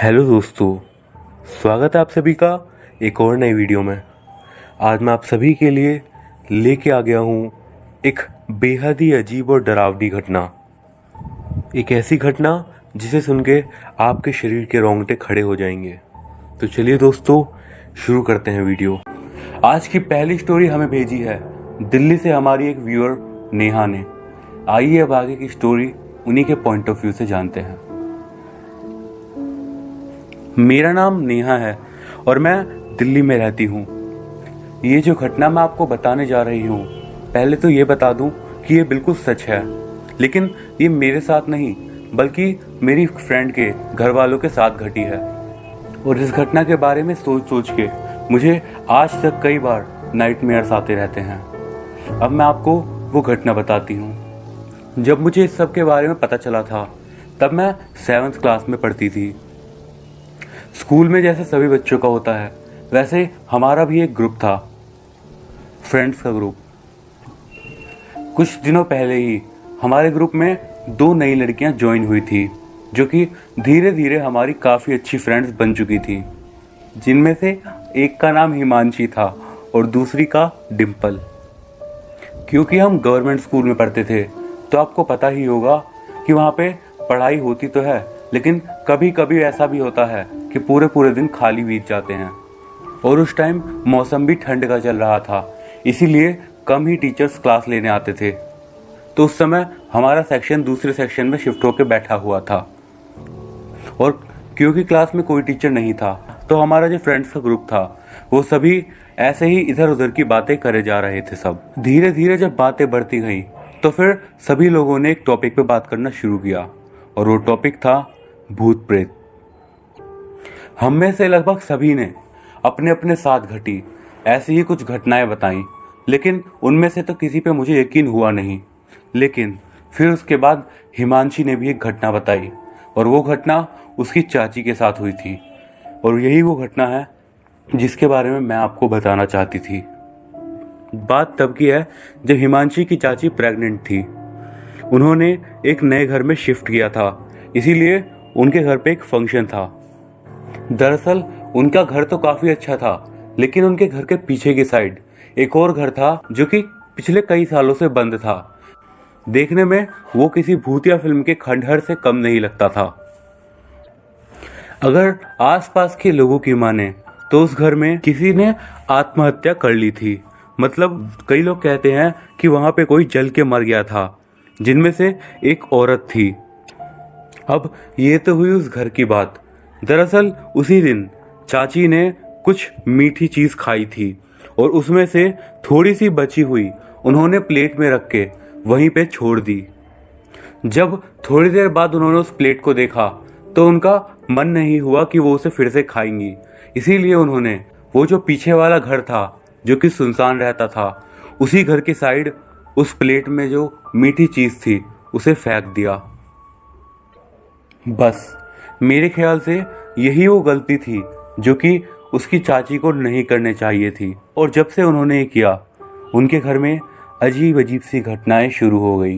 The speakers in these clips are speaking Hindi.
हेलो दोस्तों, स्वागत है आप सभी का एक और नई वीडियो में। आज मैं आप सभी के लिए लेके आ गया हूँ एक बेहद ही अजीब और डरावनी घटना। एक ऐसी घटना जिसे सुन के आपके शरीर के रोंगटे खड़े हो जाएंगे। तो चलिए दोस्तों, शुरू करते हैं वीडियो। आज की पहली स्टोरी हमें भेजी है दिल्ली से हमारी एक व्यूअर नेहा ने। आइए अब आगे की स्टोरी उन्हीं के पॉइंट ऑफ व्यू से जानते हैं। मेरा नाम नेहा है और मैं दिल्ली में रहती हूँ। ये जो घटना मैं आपको बताने जा रही हूँ, पहले तो ये बता दूँ कि ये बिल्कुल सच है, लेकिन ये मेरे साथ नहीं बल्कि मेरी फ्रेंड के घर वालों के साथ घटी है। और इस घटना के बारे में सोच सोच के मुझे आज तक कई बार नाइटमेयर्स आते रहते हैं। अब मैं आपको वो घटना बताती हूँ। जब मुझे इस सब के बारे में पता चला था तब मैं 7th क्लास में पढ़ती थी। स्कूल में जैसे सभी बच्चों का होता है वैसे हमारा भी एक ग्रुप था, फ्रेंड्स का ग्रुप। कुछ दिनों पहले ही हमारे ग्रुप में 2 नई लड़कियां ज्वाइन हुई थी जो कि धीरे धीरे हमारी काफ़ी अच्छी फ्रेंड्स बन चुकी थी, जिनमें से एक का नाम हिमांशी था और दूसरी का डिम्पल। क्योंकि हम गवर्नमेंट स्कूल में पढ़ते थे तो आपको पता ही होगा कि वहाँ पे पढ़ाई होती तो है, लेकिन कभी कभी ऐसा भी होता है कि पूरे पूरे दिन खाली बीत जाते हैं। और उस टाइम मौसम भी ठंड का चल रहा था, इसीलिए कम ही टीचर्स क्लास लेने आते थे। तो उस समय हमारा सेक्शन दूसरे सेक्शन में शिफ्ट होकर बैठा हुआ था और क्योंकि क्लास में कोई टीचर नहीं था तो हमारा जो फ्रेंड्स का ग्रुप था वो सभी ऐसे ही इधर उधर की बातें करे जा रहे थे। सब धीरे धीरे जब बातें बढ़ती गई तो फिर सभी लोगों ने एक टॉपिक पे बात करना शुरू किया और वो टॉपिक था भूत प्रेत। हम में से लगभग सभी ने अपने अपने साथ घटी ऐसी ही कुछ घटनाएं बताई, लेकिन उनमें से तो किसी पे मुझे यकीन हुआ नहीं। लेकिन फिर उसके बाद हिमांशी ने भी एक घटना बताई और वो घटना उसकी चाची के साथ हुई थी। और यही वो घटना है जिसके बारे में मैं आपको बताना चाहती थी। बात तब की है जब हिमांशी की चाची प्रेग्नेंट थी। उन्होंने एक नए घर में शिफ्ट किया था, इसीलिए उनके घर पे एक फंक्शन था। दरअसल उनका घर तो काफी अच्छा था, लेकिन उनके घर के पीछे की साइड एक और घर था जो कि पिछले कई सालों से बंद था। देखने में वो किसी भूतिया फिल्म के खंडहर से कम नहीं लगता था। अगर आसपास के लोगों की माने तो उस घर में किसी ने आत्महत्या कर ली थी। मतलब कई लोग कहते हैं कि वहां पे कोई जल के मर गया था, जिनमें से एक औरत थी। अब ये तो हुई उस घर की बात। दरअसल उसी दिन चाची ने कुछ मीठी चीज खाई थी और उसमें से थोड़ी सी बची हुई उन्होंने प्लेट में रख के वहीं पे छोड़ दी। जब थोड़ी देर बाद उन्होंने उस प्लेट को देखा तो उनका मन नहीं हुआ कि वो उसे फिर से खाएंगी, इसीलिए उन्होंने वो जो पीछे वाला घर था जो कि सुनसान रहता था, उसी घर की साइड उस प्लेट में जो मीठी चीज थी उसे फेंक दिया। बस मेरे ख्याल से यही वो गलती थी जो कि उसकी चाची को नहीं करने चाहिए थी। और जब से उन्होंने ये किया उनके घर में अजीब अजीब सी घटनाएं शुरू हो गई।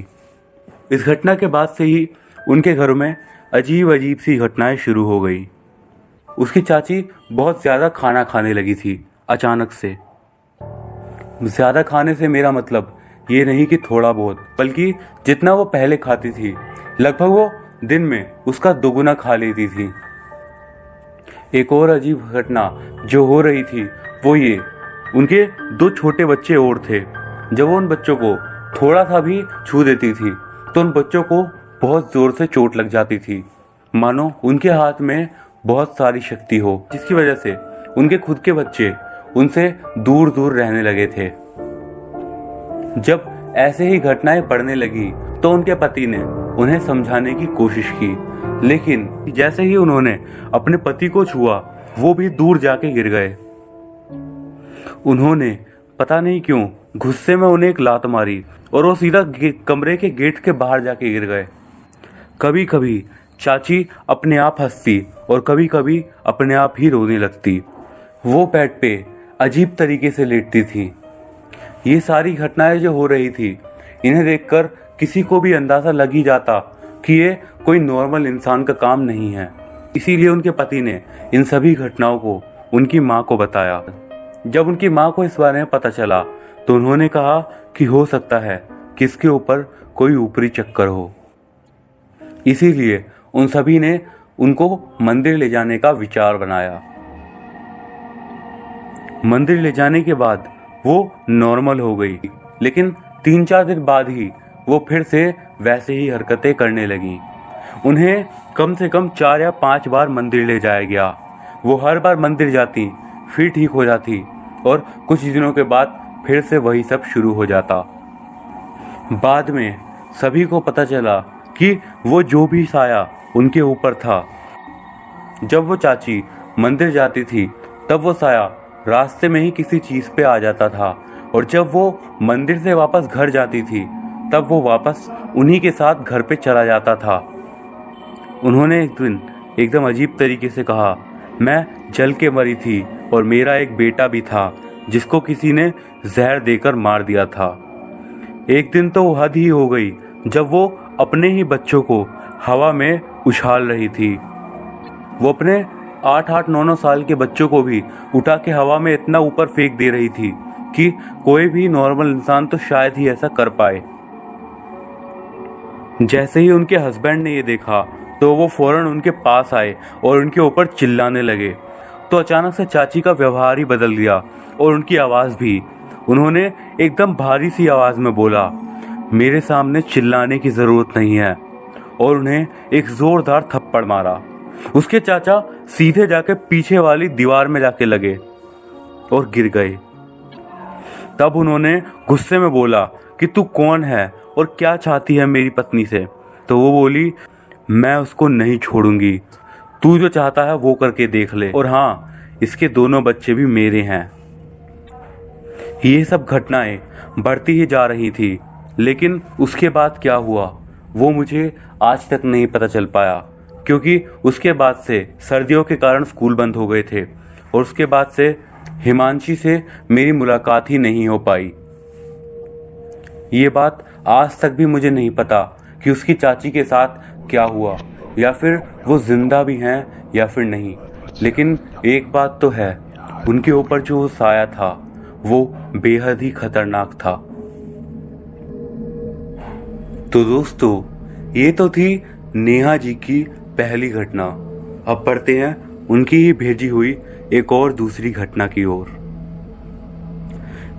इस घटना के बाद से ही उनके घर में अजीब अजीब सी घटनाएं शुरू हो गई। उसकी चाची बहुत ज़्यादा खाना खाने लगी थी अचानक से। ज़्यादा खाने से मेरा मतलब ये नहीं कि थोड़ा बहुत, बल्कि जितना वो पहले खाती थी लगभग वो दिन में उसका दोगुना खा लेती थी। एक और अजीब घटना जो हो रही थी वो ये, उनके 2 छोटे बच्चे और थे। जब वो उन बच्चों को थोड़ा सा भी छू देती थी तो उन बच्चों को बहुत जोर से चोट लग जाती थी, मानो उनके हाथ में बहुत सारी शक्ति हो, जिसकी वजह से उनके खुद के बच्चे उनसे दूर दूर रहने लगे थे। जब ऐसे ही घटनाएं बढ़ने लगी तो उनके पति ने उन्हें समझाने की कोशिश की, लेकिन जैसे ही उन्होंने अपने पति को छुआ वो भी दूर जाके गिर गए। उन्होंने पता नहीं क्यों गुस्से में उन्हें एक लात मारी और वो सीधा कमरे के गेट के बाहर जाके गिर गए। कभी कभी चाची अपने आप हंसती और कभी कभी अपने आप ही रोने लगती। वो बेड पे अजीब तरीके से लेटती थी। ये सारी घटनाएं जो हो रही थी, इन्हें देखकर किसी को भी अंदाजा लग ही जाता कि ये कोई नॉर्मल इंसान का काम नहीं है। इसीलिए उनके पति ने इन सभी घटनाओं को उनकी माँ को बताया। जब उनकी माँ को इस बारे में पता चला तो उन्होंने कहा कि हो सकता है कि इसके ऊपर कोई ऊपरी चक्कर हो। इसीलिए उन सभी ने उनको मंदिर ले जाने का विचार बनाया। मंदिर ले जाने के बाद वो नॉर्मल हो गई, लेकिन 3-4 दिन बाद ही वो फिर से वैसे ही हरकतें करने लगी। उन्हें कम से कम 4 या 5 बार मंदिर ले जाया गया। वो हर बार मंदिर जाती, फिर ठीक हो जाती और कुछ दिनों के बाद फिर से वही सब शुरू हो जाता। बाद में सभी को पता चला कि वो जो भी साया उनके ऊपर था, जब वो चाची मंदिर जाती थी तब वो साया रास्ते में ही किसी चीज़ पे आ जाता था, और जब वो मंदिर से वापस घर जाती थी तब वो वापस उन्हीं के साथ घर पे चला जाता था। उन्होंने एक दिन एकदम अजीब तरीके से कहा, मैं जल के मरी थी और मेरा एक बेटा भी था जिसको किसी ने जहर देकर मार दिया था। एक दिन तो हद ही हो गई जब वो अपने ही बच्चों को हवा में उछाल रही थी। वो अपने 8-8, 9-9 साल के बच्चों को भी उठा के हवा में इतना ऊपर फेंक दे रही थी कि कोई भी नॉर्मल इंसान तो शायद ही ऐसा कर पाए। जैसे ही उनके हस्बैंड ने ये देखा तो वो फौरन उनके पास आए और उनके ऊपर चिल्लाने लगे। तो अचानक से चाची का व्यवहार ही बदल गया और उनकी आवाज़ भी। उन्होंने एकदम भारी सी आवाज़ में बोला, मेरे सामने चिल्लाने की ज़रूरत नहीं है, और उन्हें एक ज़ोरदार थप्पड़ मारा। उसके चाचा सीधे जाके पीछे वाली दीवार में जाके लगे और गिर गए। तब उन्होंने गुस्से में बोला कि तू कौन है और क्या चाहती है मेरी पत्नी से? तो वो बोली, मैं उसको नहीं छोड़ूंगी, तू जो चाहता है वो करके देख ले, और हाँ, इसके दोनों बच्चे भी मेरे हैं। ये सब घटनाएं बढ़ती ही जा रही थी, लेकिन उसके बाद क्या हुआ वो मुझे आज तक नहीं पता चल पाया, क्योंकि उसके बाद से सर्दियों के कारण स्कूल बंद हो गए थे और उसके बाद से हिमांशी से मेरी मुलाकात ही नहीं हो पाई। ये बात आज तक भी मुझे नहीं पता कि उसकी चाची के साथ क्या हुआ, या फिर वो जिंदा भी हैं या फिर नहीं। लेकिन एक बात तो है, उनके ऊपर जो वो साया था वो बेहद ही खतरनाक था। तो दोस्तों, ये तो थी नेहा जी की पहली घटना। अब बढ़ते हैं उनकी ही भेजी हुई एक और दूसरी घटना की ओर।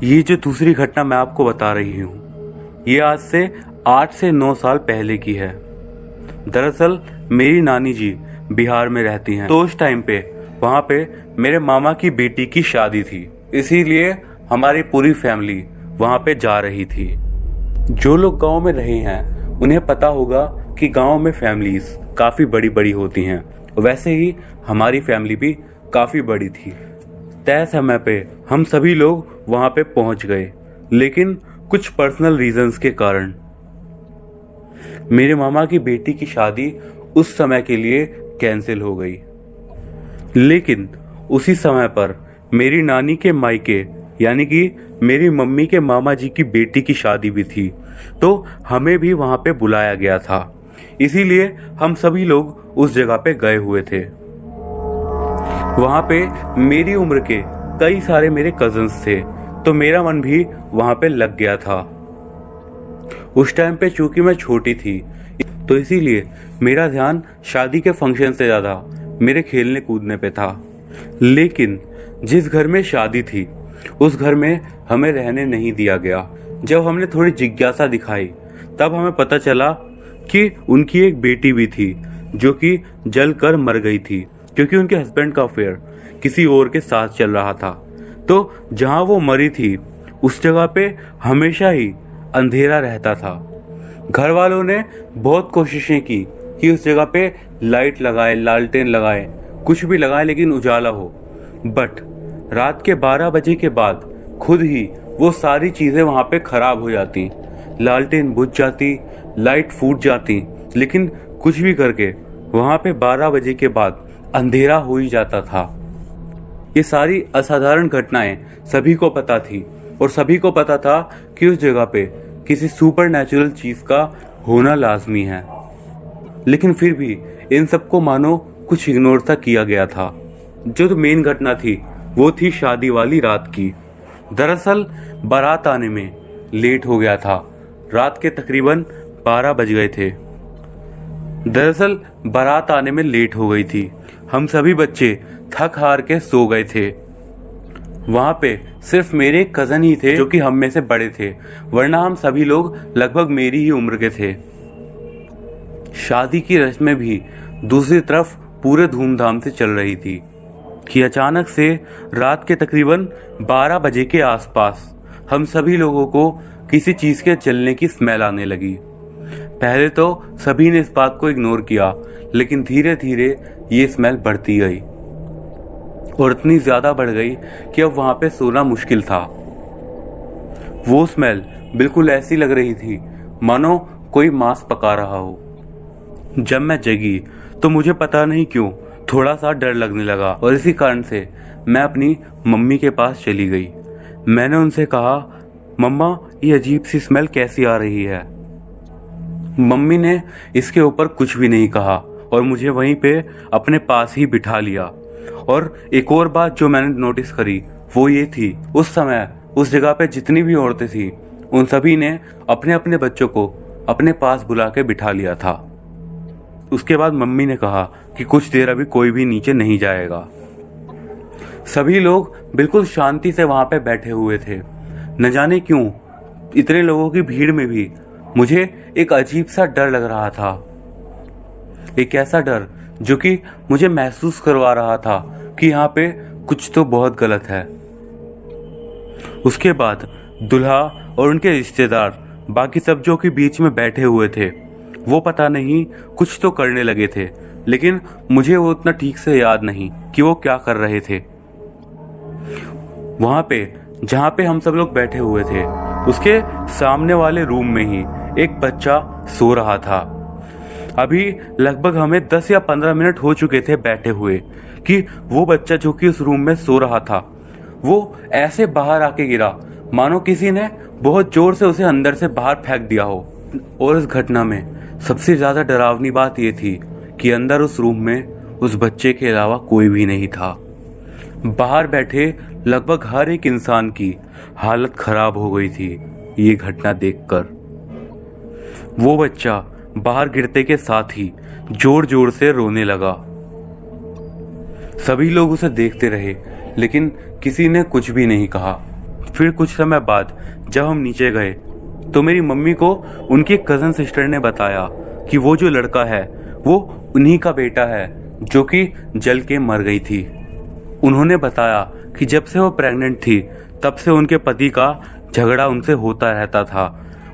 ये जो दूसरी घटना मैं आपको बता रही हूँ, ये आज से 8 से 9 साल पहले की है। दरअसल मेरी नानी जी बिहार में रहती हैं, तो उस टाइम पे वहाँ पे मेरे मामा की बेटी की शादी थी, इसीलिए हमारी पूरी फैमिली वहाँ पे जा रही थी। जो लोग गांव में रहे हैं उन्हें पता होगा कि गांव में फैमिलीज काफ़ी बड़ी बड़ी होती हैं। वैसे ही हमारी फैमिली भी काफ़ी बड़ी थी। तय समय पे हम सभी लोग वहाँ पे पहुँच गए, लेकिन कुछ पर्सनल रीजंस के कारण मेरे मामा की बेटी की शादी उस समय के लिए कैंसिल हो गई। लेकिन उसी समय पर मेरी नानी के मायके यानी कि मेरी मम्मी के मामा जी की बेटी की शादी भी थी, तो हमें भी वहाँ पे बुलाया गया था। इसीलिए हम सभी लोग उस जगह पे गए हुए थे। वहाँ पे मेरी उम्र के कई सारे मेरे कजन्स थे, तो मेरा मन भी वहाँ पे लग गया था। उस टाइम पे चूंकि मैं छोटी थी, तो इसीलिए मेरा ध्यान शादी के फंक्शन से ज़्यादा मेरे खेलने कूदने पे था। लेकिन जिस घर में शादी थी उस घर में हमें रहने नहीं दिया गया। जब हमने थोड़ी जिज्ञासा दिखाई तब हमें पता चला कि उनकी एक बेटी भी थी जो कि जल कर मर गई थी, क्योंकि उनके हस्बैंड का अफेयर किसी और के साथ चल रहा था। तो जहाँ वो मरी थी उस जगह पे हमेशा ही अंधेरा रहता था। घर वालों ने बहुत कोशिशें की कि उस जगह पे लाइट लगाए, लालटेन लगाए, कुछ भी लगाए, लेकिन उजाला हो। बट रात के 12 बजे के बाद खुद ही वो सारी चीज़ें वहाँ पे खराब हो जाती, लालटेन बुझ जाती, लाइट फूट जाती, लेकिन कुछ भी करके वहाँ पे 12 बजे के बाद अंधेरा हो ही जाता था। ये सारी असाधारण घटनाएं सभी को पता थी और सभी को पता था कि उस जगह पे किसी सुपर नेचुरल चीज़ का होना लाजमी है। लेकिन फिर भी इन सबको मानो कुछ इग्नोर सा किया गया था। जो तो मेन घटना थी वो थी शादी वाली रात की। दरअसल बारात आने में लेट हो गया था। रात के तकरीबन 12 बज गए थे। दरअसल बारात आने में लेट हो गई थी। हम सभी बच्चे थक हार के सो गए थे। वहां पे सिर्फ मेरे कजन ही थे जो कि हम में से बड़े थे, वरना हम सभी लोग लगभग मेरी ही उम्र के थे। शादी की रस्में भी दूसरी तरफ पूरे धूमधाम से चल रही थी कि अचानक से रात के तकरीबन 12 बजे के आसपास हम सभी लोगों को किसी चीज के जलने की स्मेल आने लगी। पहले तो सभी ने इस बात को इग्नोर किया, लेकिन धीरे धीरे ये स्मेल बढ़ती गई और इतनी ज्यादा बढ़ गई कि अब वहां पे सोना मुश्किल था। वो स्मेल बिल्कुल ऐसी लग रही थी मानो कोई मांस पका रहा हो। जब मैं जगी तो मुझे पता नहीं क्यों थोड़ा सा डर लगने लगा और इसी कारण से मैं अपनी मम्मी के पास चली गई। मैंने उनसे कहा, मम्मा ये अजीब सी स्मेल कैसी आ रही है। मम्मी ने इसके ऊपर कुछ भी नहीं कहा और मुझे वहीं पे अपने पास ही बिठा लिया। और एक और बात जो मैंने नोटिस करी वो ये थी, उस समय उस जगह पे जितनी भी औरतें थी उन सभी ने अपने अपने बच्चों को अपने पास बुला के बिठा लिया था। उसके बाद मम्मी ने कहा कि कुछ देर अभी कोई भी नीचे नहीं जाएगा। सभी लोग बिल्कुल शांति से वहां पे बैठे हुए थे। न जाने क्यों इतने लोगों की भीड़ में भी मुझे एक अजीब सा डर लग रहा था। एक ऐसा डर जो कि मुझे महसूस करवा रहा था कि यहाँ पे कुछ तो बहुत गलत है। उसके बाद दुल्हा और उनके रिश्तेदार बाकी सब जो कि बीच में बैठे हुए थे वो पता नहीं कुछ तो करने लगे थे, लेकिन मुझे वो उतना ठीक से याद नहीं कि वो क्या कर रहे थे। वहां पे जहां पे हम सब लोग बैठे हुए थे उसके सामने वाले रूम में ही एक बच्चा सो रहा था। अभी लगभग हमें 10 या 15 मिनट हो चुके थे बैठे हुए कि वो बच्चा जो कि उस रूम में सो रहा था वो ऐसे बाहर आके गिरा मानो किसी ने बहुत जोर से उसे अंदर से बाहर फेंक दिया हो। और इस घटना में सबसे ज्यादा डरावनी बात ये थी कि अंदर उस रूम में उस बच्चे के अलावा कोई भी नहीं था। बाहर बैठे लगभग हर एक इंसान की हालत खराब हो गई थी ये घटना देखकर। वो बच्चा बाहर गिरते के साथ ही जोर जोर से रोने लगा। सभी लोग उसे देखते रहे लेकिन किसी ने कुछ भी नहीं कहा। फिर कुछ समय बाद जब हम नीचे गए तो मेरी मम्मी को उनकी कजन सिस्टर ने बताया कि वो जो लड़का है वो उन्हीं का बेटा है जो कि जल के मर गई थी। उन्होंने बताया कि जब से वो प्रेग्नेंट थी तब से उनके पति का झगड़ा उनसे होता रहता था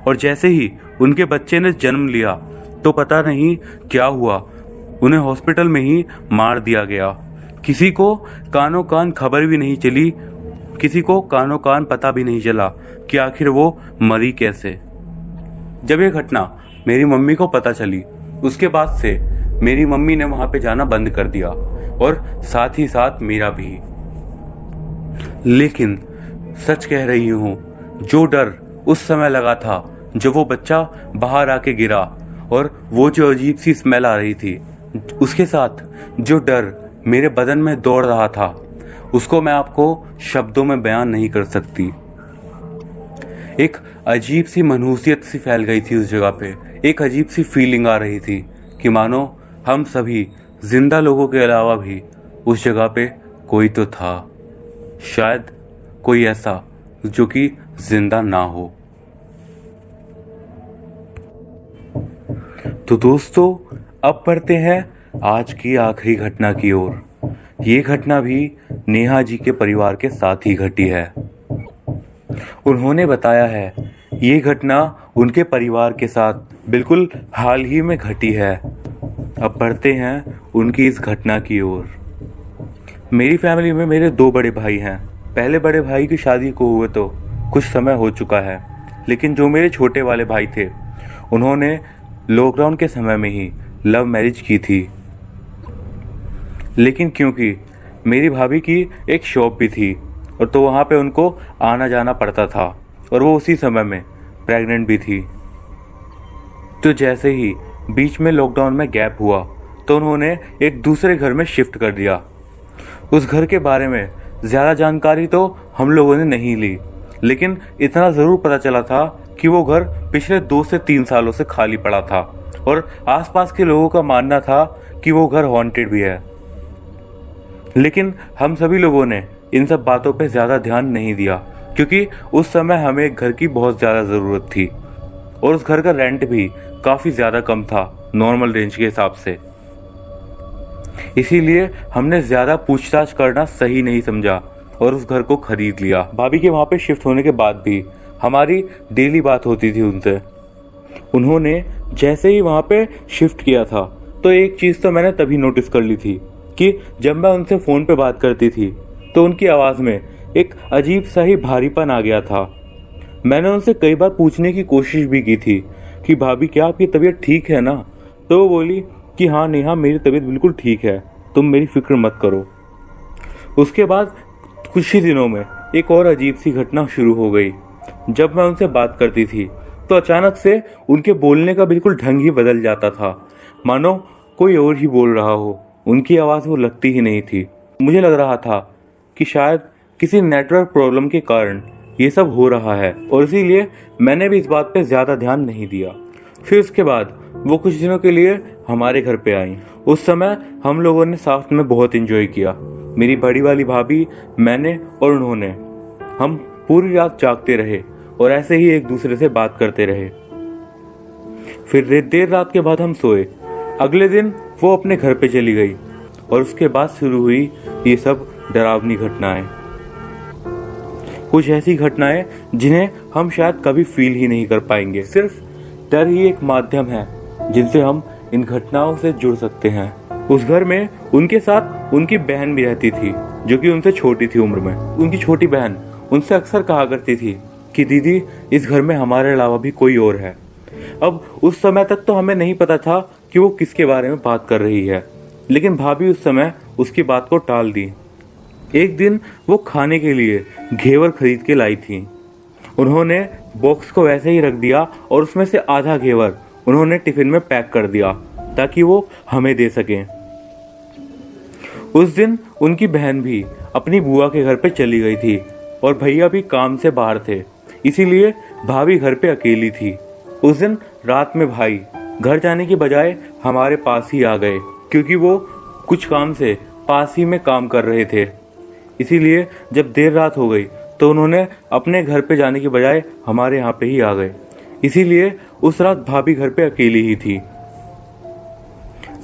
और जैसे ही उनके बच्चे ने जन्म लिया तो पता नहीं क्या हुआ, उन्हें हॉस्पिटल में ही मार दिया गया। किसी को कानो कान खबर भी नहीं चली, किसी को कानो कान पता भी नहीं चला कि आखिर वो मरी कैसे। जब ये घटना मेरी मम्मी को पता चली उसके बाद से मेरी मम्मी ने वहां पे जाना बंद कर दिया और साथ ही साथ मेरा भी। लेकिन सच कह रही हूं, जो डर उस समय लगा था जब वो बच्चा बाहर आके गिरा और वो जो अजीब सी स्मेल आ रही थी, उसके साथ जो डर मेरे बदन में दौड़ रहा था उसको मैं आपको शब्दों में बयान नहीं कर सकती। एक अजीब सी मनहूसियत सी फैल गई थी उस जगह पे। एक अजीब सी फीलिंग आ रही थी कि मानो हम सभी जिंदा लोगों के अलावा भी उस जगह पे कोई तो था, शायद कोई ऐसा जो कि जिंदा ना हो। तो दोस्तों अब बढ़ते हैं आज की आखिरी घटना की ओर। ये घटना भी नेहा जी के परिवार के साथ ही घटी है। उन्होंने बताया है ये घटना उनके परिवार के साथ बिल्कुल हाल ही में घटी है। अब बढ़ते हैं उनकी इस घटना की ओर। मेरी फैमिली में मेरे 2 बड़े भाई हैं। पहले बड़े भाई की शादी को हुए तो कुछ समय हो चुका है, लेकिन जो मेरे छोटे वाले भाई थे उन्होंने लॉकडाउन के समय में ही लव मैरिज की थी। लेकिन क्योंकि मेरी भाभी की एक शॉप भी थी और तो वहाँ पे उनको आना जाना पड़ता था और वो उसी समय में प्रेग्नेंट भी थी। तो जैसे ही बीच में लॉकडाउन में गैप हुआ तो उन्होंने एक दूसरे घर में शिफ्ट कर दिया। उस घर के बारे में ज़्यादा जानकारी तो हम लोगों ने नहीं ली, लेकिन इतना ज़रूर पता चला था कि वो घर पिछले 2 से 3 सालों से खाली पड़ा था और आसपास के लोगों का मानना था कि वो घर हॉन्टेड भी है। लेकिन हम सभी लोगों ने इन सब बातों पे ज़्यादा ध्यान नहीं दिया, क्योंकि उस समय हमें एक घर की बहुत ज़्यादा ज़रूरत थी और उस घर का रेंट भी काफ़ी ज़्यादा कम था नॉर्मल रेंज के हिसाब से। इसीलिए हमने ज़्यादा पूछताछ करना सही नहीं समझा और उस घर को खरीद लिया। भाभी के वहाँ पे शिफ्ट होने के बाद भी हमारी डेली बात होती थी उनसे। उन्होंने जैसे ही वहाँ पे शिफ्ट किया था तो एक चीज़ तो मैंने तभी नोटिस कर ली थी कि जब मैं उनसे फ़ोन पे बात करती थी तो उनकी आवाज़ में एक अजीब सा ही भारीपन आ गया था। मैंने उनसे कई बार पूछने की कोशिश भी की थी कि भाभी क्या आपकी तबीयत ठीक है ना, तो वो बोली कि हाँ नेहा मेरी तबीयत बिल्कुल ठीक है, तुम मेरी फिक्र मत करो। उसके बाद कुछ ही दिनों में एक और अजीब सी घटना शुरू हो गई। जब मैं उनसे बात करती थी तो अचानक से उनके बोलने का बिल्कुल ढंग ही बदल जाता था, मानो कोई और ही बोल रहा हो। उनकी आवाज़ वो लगती ही नहीं थी। मुझे लग रहा था कि शायद किसी नेटवर्क प्रॉब्लम के कारण ये सब हो रहा है और इसीलिए मैंने भी इस बात पे ज़्यादा ध्यान नहीं दिया। फिर उसके बाद वो कुछ दिनों के लिए हमारे घर पे आई। उस समय हम लोगों ने साथ में बहुत एंजॉय किया। मेरी बड़ी वाली भाभी, मैंने और उन्होंने, हम पूरी रात जागते रहे और ऐसे ही एक दूसरे से बात करते रहे। फिर देर रात के बाद हम सोए। अगले दिन वो अपने घर पे चली गई और उसके बाद शुरू हुई ये सब डरावनी घटनाएं। कुछ ऐसी घटनाएं जिन्हें हम शायद कभी फील ही नहीं कर पाएंगे। सिर्फ डर ही एक माध्यम है जिनसे हम इन घटनाओं से जुड़ सकते हैं। उस घर में उनके साथ उनकी बहन भी रहती थी, जो कि उनसे छोटी थी उम्र में। उनकी छोटी बहन उनसे अक्सर कहा करती थी कि दीदी इस घर में हमारे अलावा भी कोई और है। अब उस समय तक तो हमें नहीं पता था कि वो किसके बारे में बात कर रही है, लेकिन भाभी उस समय उसकी बात को टाल दी। एक दिन वो खाने के लिए घेवर खरीद के लाई थी। उन्होंने बॉक्स को वैसे ही रख दिया और उसमें से आधा घेवर उन्होंने टिफिन में पैक कर दिया ताकि वो हमें दे सकें। उस दिन उनकी बहन भी अपनी बुआ के घर पे चली गई थी और भैया भी काम से बाहर थे, इसीलिए भाभी घर पे अकेली थी। उस दिन रात में भाई घर जाने की बजाय हमारे पास ही आ गए, क्योंकि वो कुछ काम से पास ही में काम कर रहे थे। इसीलिए जब देर रात हो गई तो उन्होंने अपने घर पे जाने की बजाय हमारे यहाँ पे ही आ गए। इसीलिए उस रात भाभी घर पे अकेली ही थी।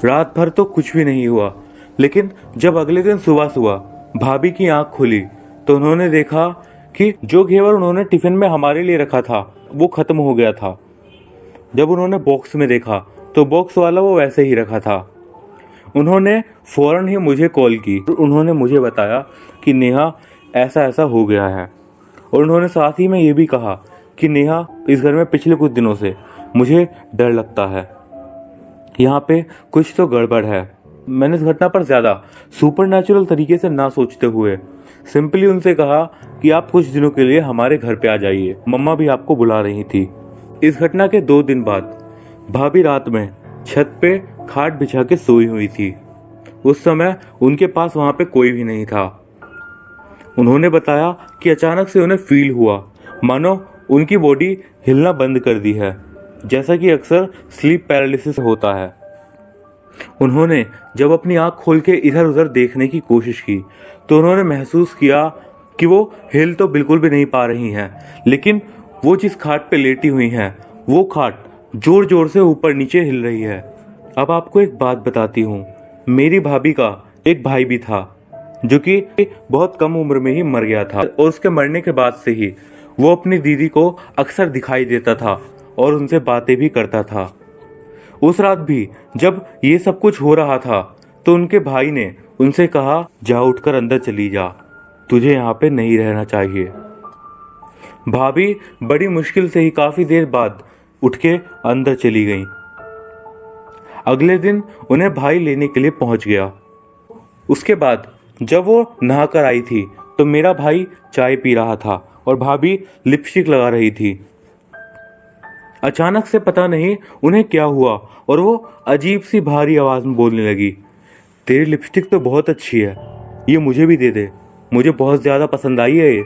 रात भर तो कुछ भी नहीं हुआ, लेकिन जब अगले दिन सुबह सुबह भाभी की आंख खुली तो उन्होंने देखा कि जो घेवर उन्होंने टिफिन में हमारे लिए रखा था वो खत्म हो गया था। जब उन्होंने बॉक्स में देखा तो बॉक्स वाला वो वैसे ही रखा था। उन्होंने फौरन ही मुझे कॉल की। उन्होंने मुझे बताया कि नेहा ऐसा ऐसा हो गया है, और उन्होंने साथ ही में ये भी कहा कि नेहा इस घर में पिछले कुछ दिनों से मुझे डर लगता है, यहाँ पे कुछ तो गड़बड़ है। मैंने इस घटना पर ज़्यादा सुपरनैचुरल तरीके से ना सोचते हुए सिंपली उनसे कहा कि आप कुछ दिनों के लिए हमारे घर पे आ जाइए, मम्मा भी आपको बुला रही थी। इस घटना के 2 दिन बाद भाभी रात में छत पे खाट बिछा के सोई हुई थी। उस समय उनके पास वहाँ पे कोई भी नहीं था। उन्होंने बताया कि अचानक से उन्हें फील हुआ मानो उनकी बॉडी हिलना बंद कर दी है, जैसा कि अक्सर स्लीप पैरालिसिस होता है। उन्होंने जब अपनी आंख खोल के इधर उधर देखने की कोशिश की तो उन्होंने महसूस किया कि वो हिल तो बिल्कुल भी नहीं पा रही हैं, लेकिन वो जिस खाट पे लेटी हुई हैं वो खाट जोर जोर से ऊपर नीचे हिल रही है। अब आपको एक बात बताती हूँ, मेरी भाभी का एक भाई भी था जो कि बहुत कम उम्र में ही मर गया था, और उसके मरने के बाद से ही वो अपनी दीदी को अक्सर दिखाई देता था और उनसे बातें भी करता था। उस रात भी जब ये सब कुछ हो रहा था तो उनके भाई ने उनसे कहा, जा उठकर अंदर चली जा, तुझे यहाँ पे नहीं रहना चाहिए। भाभी बड़ी मुश्किल से ही काफी देर बाद उठ के अंदर चली गई। अगले दिन उन्हें भाई लेने के लिए पहुंच गया। उसके बाद जब वो नहाकर आई थी तो मेरा भाई चाय पी रहा था और भाभी लिपस्टिक लगा रही थी। अचानक से पता नहीं उन्हें क्या हुआ और वो अजीब सी भारी आवाज में बोलने लगी, तेरी लिपस्टिक तो बहुत अच्छी है, ये मुझे भी दे दे, मुझे बहुत ज्यादा पसंद आई है ये।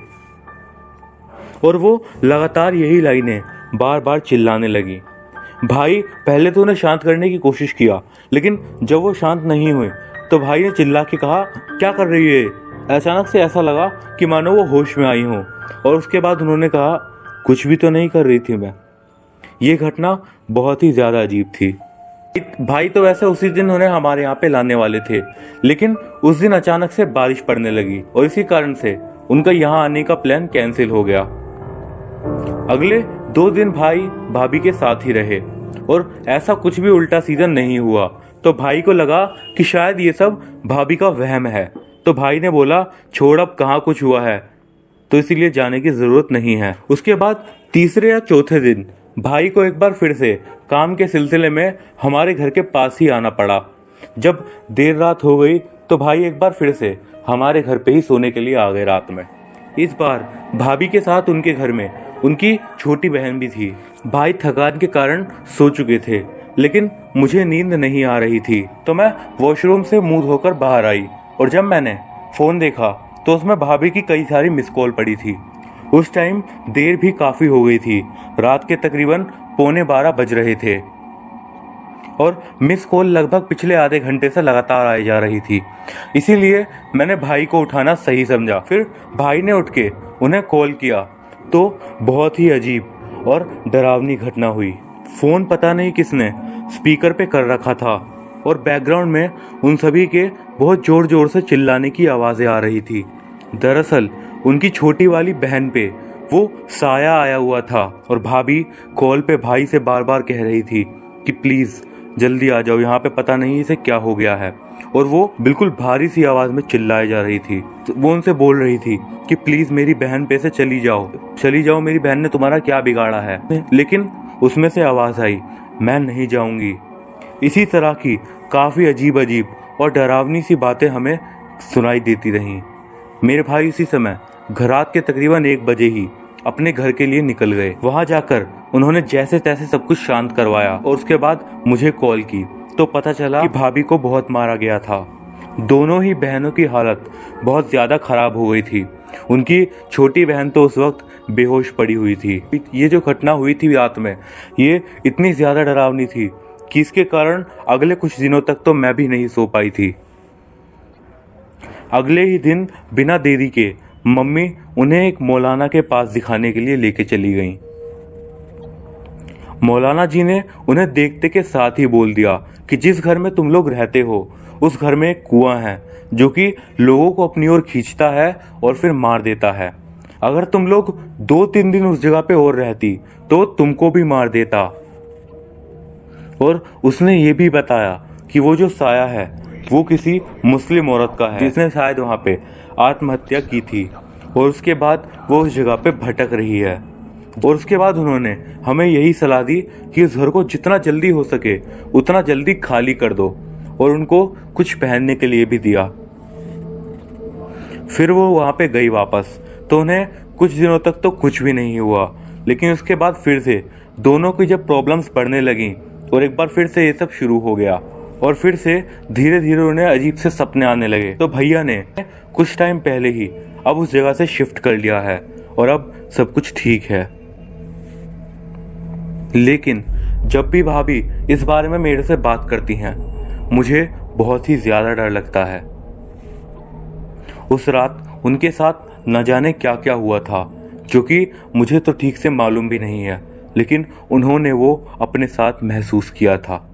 और वो लगातार यही लाइनें बार बार चिल्लाने लगी। भाई पहले तो उन्हें शांत करने की कोशिश किया, लेकिन जब वो शांत नहीं हुए तो भाई ने चिल्ला के कहा, क्या कर रही है? अचानक से ऐसा लगा कि मानो वो होश में आई हो। और उसके बाद उन्होंने कहा, कुछ भी तो नहीं कर रही थी मैं। ये घटना बहुत ही ज़्यादा अजीब थी। भाई तो वैसे उसी दिन उन्हें हमारे यहाँ पे लाने वाले थे, लेकिन उस दिन अचानक से बारिश पड़ने लगी और इसी कारण से उनका यहाँ आने का प्लान कैंसिल हो गया। अगले 2 दिन भाई भाभी के साथ ही रहे और ऐसा कुछ भी उल्टा सीधा नहीं हुआ। तो भाई को लगा कि शायद ये सब भाभी का वहम है। तो भाई ने बोला, छोड़, अब कहाँ कुछ हुआ है, तो इसीलिए जाने की जरूरत नहीं है। उसके बाद तीसरे या चौथे दिन भाई को एक बार फिर से काम के सिलसिले में हमारे घर के पास ही आना पड़ा। जब देर रात हो गई तो भाई एक बार फिर से हमारे घर पे ही सोने के लिए आ गए रात में। इस बार भाभी के साथ उनके घर में उनकी छोटी बहन भी थी। भाई थकान के कारण सो चुके थे, लेकिन मुझे नींद नहीं आ रही थी। तो मैं वॉशरूम से मुंह धोकर बाहर आई और जब मैंने फ़ोन देखा तो उसमें भाभी की कई सारी मिस कॉल पड़ी थी। उस टाइम देर भी काफ़ी हो गई थी, रात के तकरीबन 11:15 बज रहे थे और मिस कॉल लगभग पिछले आधे घंटे से लगातार आई जा रही थी। इसीलिए मैंने भाई को उठाना सही समझा। फिर भाई ने उठ के उन्हें कॉल किया तो बहुत ही अजीब और डरावनी घटना हुई। फ़ोन पता नहीं किसने स्पीकर पे कर रखा था और बैकग्राउंड में उन सभी के बहुत ज़ोर ज़ोर से चिल्लाने की आवाज़ें आ रही थी। दरअसल उनकी छोटी वाली बहन पे वो साया आया हुआ था और भाभी कॉल पे भाई से बार बार कह रही थी कि प्लीज़ जल्दी आ जाओ, यहाँ पे पता नहीं इसे क्या हो गया है। और वो बिल्कुल भारी सी आवाज़ में चिल्लाए जा रही थी। वो उनसे बोल रही थी कि प्लीज़ मेरी बहन पे से चली जाओ, मेरी बहन ने तुम्हारा क्या बिगाड़ा है। लेकिन उसमें से आवाज़ आई, मैं नहीं जाऊंगी। इसी तरह की काफ़ी अजीब और डरावनी सी बातें हमें सुनाई देती रहीं। मेरे भाई उसी समय रात के तकरीबन 1 बजे ही अपने घर के लिए निकल गए। वहां जाकर उन्होंने जैसे तैसे सब कुछ शांत करवाया और उसके बाद मुझे कॉल की तो पता चला कि भाभी को बहुत मारा गया था। दोनों ही बहनों की हालत बहुत ज़्यादा खराब हो गई थी। उनकी छोटी बहन तो उस वक्त बेहोश पड़ी हुई थी। ये जो घटना हुई थी रात में, ये इतनी ज़्यादा डरावनी थी कि इसके कारण अगले कुछ दिनों तक तो मैं भी नहीं सो पाई थी। अगले ही दिन बिना देरी के मम्मी उन्हें एक मौलाना के पास दिखाने के लिए लेके चली गईं। मौलाना जी ने उन्हें देखते के साथ ही बोल दिया कि जिस घर में तुम लोग रहते हो उस घर में एक कुआं है जो कि लोगों को अपनी ओर खींचता है और फिर मार देता है। अगर तुम लोग 2-3 दिन उस जगह पे और रहती तो तुमको भी मार देता। और उसने ये भी बताया कि वो जो साया है वो किसी मुस्लिम औरत का है जिसने शायद वहाँ पे आत्महत्या की थी और उसके बाद वो उस जगह पे भटक रही है। और उसके बाद उन्होंने हमें यही सलाह दी कि इस घर को जितना जल्दी हो सके उतना जल्दी खाली कर दो और उनको कुछ पहनने के लिए भी दिया। फिर वो वहाँ पे गई वापस, तो उन्हें कुछ दिनों तक तो कुछ भी नहीं हुआ, लेकिन उसके बाद फिर से दोनों की जब प्रॉब्लम्स बढ़ने लगी और एक बार फिर से ये सब शुरू हो गया और फिर से धीरे धीरे उन्हें अजीब से सपने आने लगे। तो भैया ने कुछ टाइम पहले ही अब उस जगह से शिफ्ट कर लिया है और अब सब कुछ ठीक है। लेकिन जब भी भाभी इस बारे में मेरे से बात करती हैं मुझे बहुत ही ज़्यादा डर लगता है। उस रात उनके साथ न जाने क्या क्या हुआ था जो कि मुझे तो ठीक से मालूम भी नहीं है, लेकिन उन्होंने वो अपने साथ महसूस किया था।